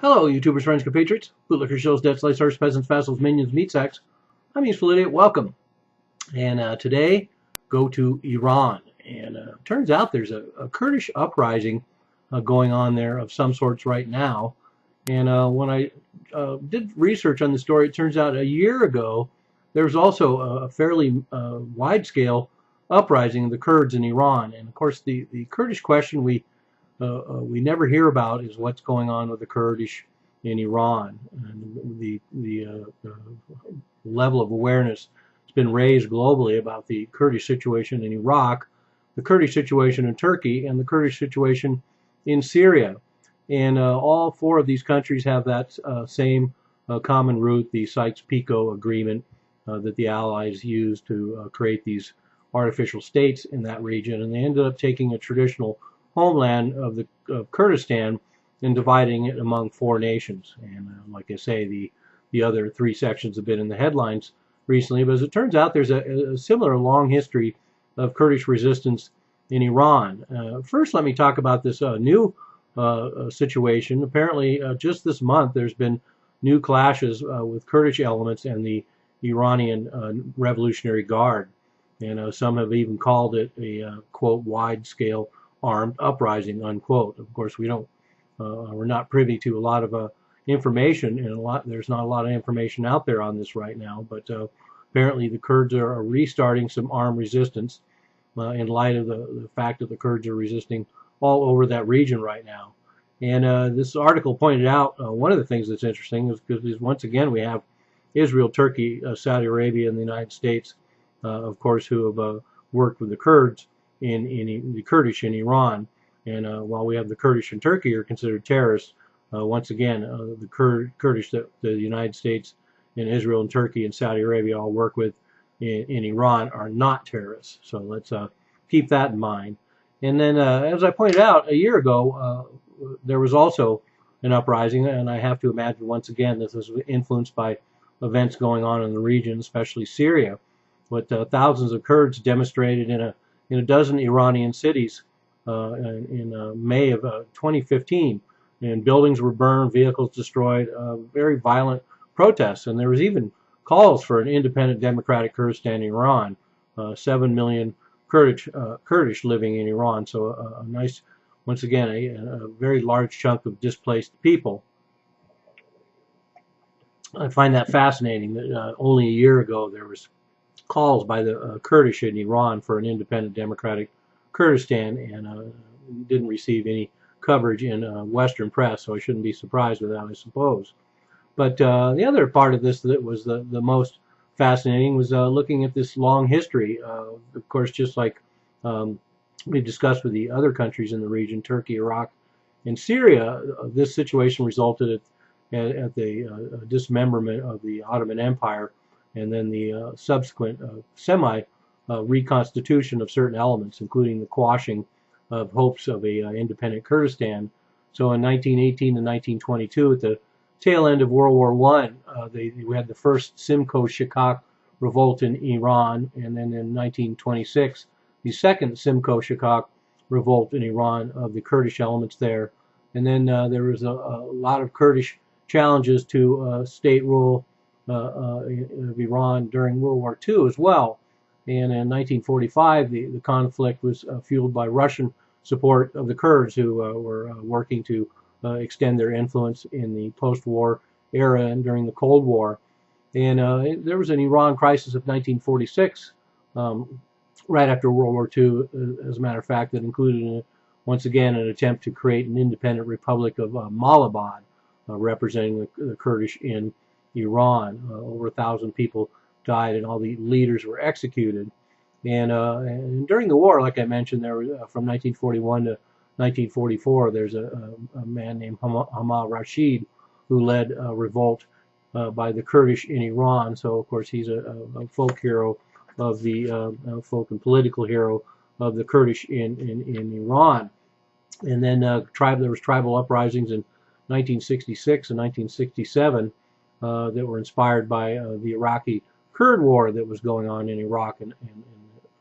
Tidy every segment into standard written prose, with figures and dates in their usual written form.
Hello, YouTubers, friends, compatriots, bootlickers, shills, debts, lice, arse, peasants, vassals, minions, meat sacks. I'm Useful Idiot. Welcome. And today, go to Iran. And turns out there's a Kurdish uprising going on there of some sorts right now. And when I did research on the story, it turns out a year ago there was also a fairly wide-scale uprising of the Kurds in Iran. And of course, the Kurdish question we never hear about is what's going on with the Kurdish in Iran. And the level of awareness has been raised globally about the Kurdish situation in Iraq, the Kurdish situation in Turkey, and the Kurdish situation in Syria. And all four of these countries have that same common root, the Sykes-Picot Agreement that the Allies used to create these artificial states in that region. And they ended up taking a traditional homeland of Kurdistan and dividing it among four nations. And like I say, the other three sections have been in the headlines recently. But as it turns out, there's a similar long history of Kurdish resistance in Iran. First, let me talk about this new situation. Apparently, just this month, there's been new clashes with Kurdish elements and the Iranian Revolutionary Guard. And some have even called it a, quote, wide-scale armed uprising, unquote. Of course, we're not privy to a lot of information, and there's not a lot of information out there on this right now. But apparently, the Kurds are restarting some armed resistance in light of the fact that the Kurds are resisting all over that region right now. And this article pointed out one of the things that's interesting is because once again we have Israel, Turkey, Saudi Arabia, and the United States, of course, who have worked with the Kurds in the Kurdish in Iran. And while we have the Kurdish in Turkey are considered terrorists, once again, the Kurdish that the United States and Israel and Turkey and Saudi Arabia all work with in Iran are not terrorists. So let's keep that in mind. And then, as I pointed out, a year ago, there was also an uprising, and I have to imagine, once again, this was influenced by events going on in the region, especially Syria, with thousands of Kurds demonstrated in a dozen Iranian cities in May of 2015, and buildings were burned, vehicles destroyed, very violent protests, and there was even calls for an independent democratic Kurdistan in Iran. 7 million Kurdish living in Iran, so a nice, once again, a very large chunk of displaced people. I find that fascinating that only a year ago there was calls by the Kurdish in Iran for an independent democratic Kurdistan, and didn't receive any coverage in Western press, so I shouldn't be surprised with that, I suppose. But the other part of this that was the most fascinating was looking at this long history. Of course, just like we discussed with the other countries in the region, Turkey, Iraq, and Syria, this situation resulted at the dismemberment of the Ottoman Empire, and then the subsequent reconstitution of certain elements, including the quashing of hopes of a independent Kurdistan. So in 1918 and 1922, at the tail end of World War I, we had the first Simcoe-Shikak revolt in Iran, and then in 1926, the second Simcoe-Shikak revolt in Iran of the Kurdish elements there. And then there was a lot of Kurdish challenges to state rule of Iran during World War II as well. And in 1945, the conflict was fueled by Russian support of the Kurds, who were working to extend their influence in the post-war era and during the Cold War. And there was an Iran crisis of 1946, right after World War II, as a matter of fact, that included, once again, an attempt to create an independent republic of Malabad, representing the Kurdish in Iran. Over 1,000 people died, and all the leaders were executed. And during the war, like I mentioned, there was from 1941 to 1944, there's a man named Hamad Rashid who led a revolt by the Kurdish in Iran. So, of course, he's a folk hero of the folk and political hero of the Kurdish in Iran. And then there was tribal uprisings in 1966 and 1967 that were inspired by the Iraqi Kurd war that was going on in Iraq in the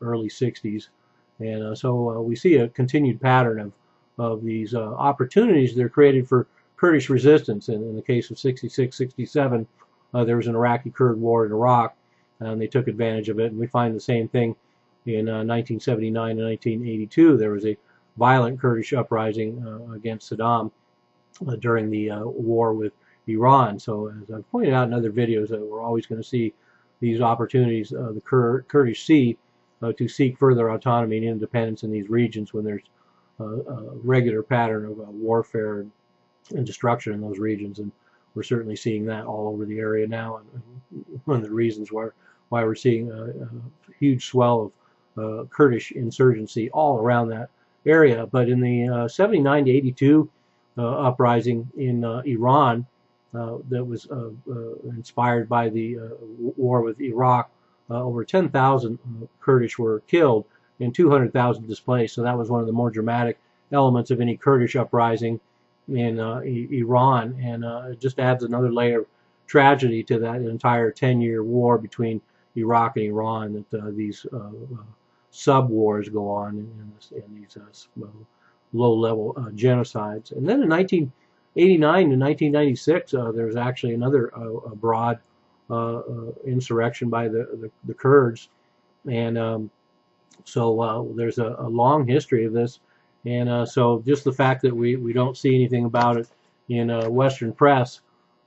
early 60s. And so we see a continued pattern of these opportunities that are created for Kurdish resistance. And in the case of 66, 67, there was an Iraqi-Kurd war in Iraq, and they took advantage of it. And we find the same thing in 1979 and 1982. There was a violent Kurdish uprising against Saddam during the war with Iran. So as I've pointed out in other videos, we're always going to see these opportunities the Kurdish see to seek further autonomy and independence in these regions when there's a regular pattern of warfare and destruction in those regions. And we're certainly seeing that all over the area now. And one of the reasons why we're seeing a huge swell of Kurdish insurgency all around that area. But in the 79 to 82 uprising in Iran, that was inspired by the war with Iraq, over 10,000 Kurdish were killed and 200,000 displaced. So that was one of the more dramatic elements of any Kurdish uprising in Iran, and it just adds another layer of tragedy to that entire 10-year war between Iraq and Iran, that these sub-wars go on in these low-level genocides. And then in 1989 to 1996, there was actually another broad insurrection by the Kurds, and so there's a long history of this. And so just the fact that we don't see anything about it in Western press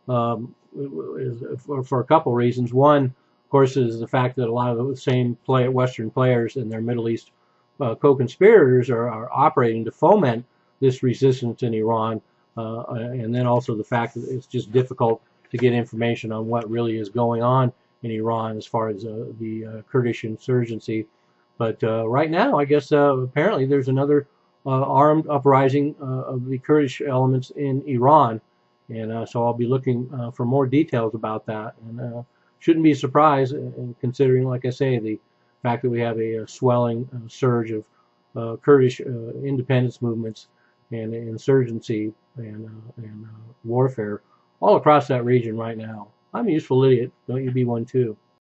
is for a couple reasons. One, of course, is the fact that a lot of the same Western players and their Middle East co-conspirators are operating to foment this resistance in Iran, and then also the fact that it's just difficult to get information on what really is going on in Iran as far as the Kurdish insurgency. But right now, I guess apparently there's another armed uprising of the Kurdish elements in Iran, and so I'll be looking for more details about that. And shouldn't be a surprise, considering, like I say, the fact that we have a swelling surge of Kurdish independence movements and insurgency and warfare all across that region right now. I'm a useful idiot. Don't you be one too.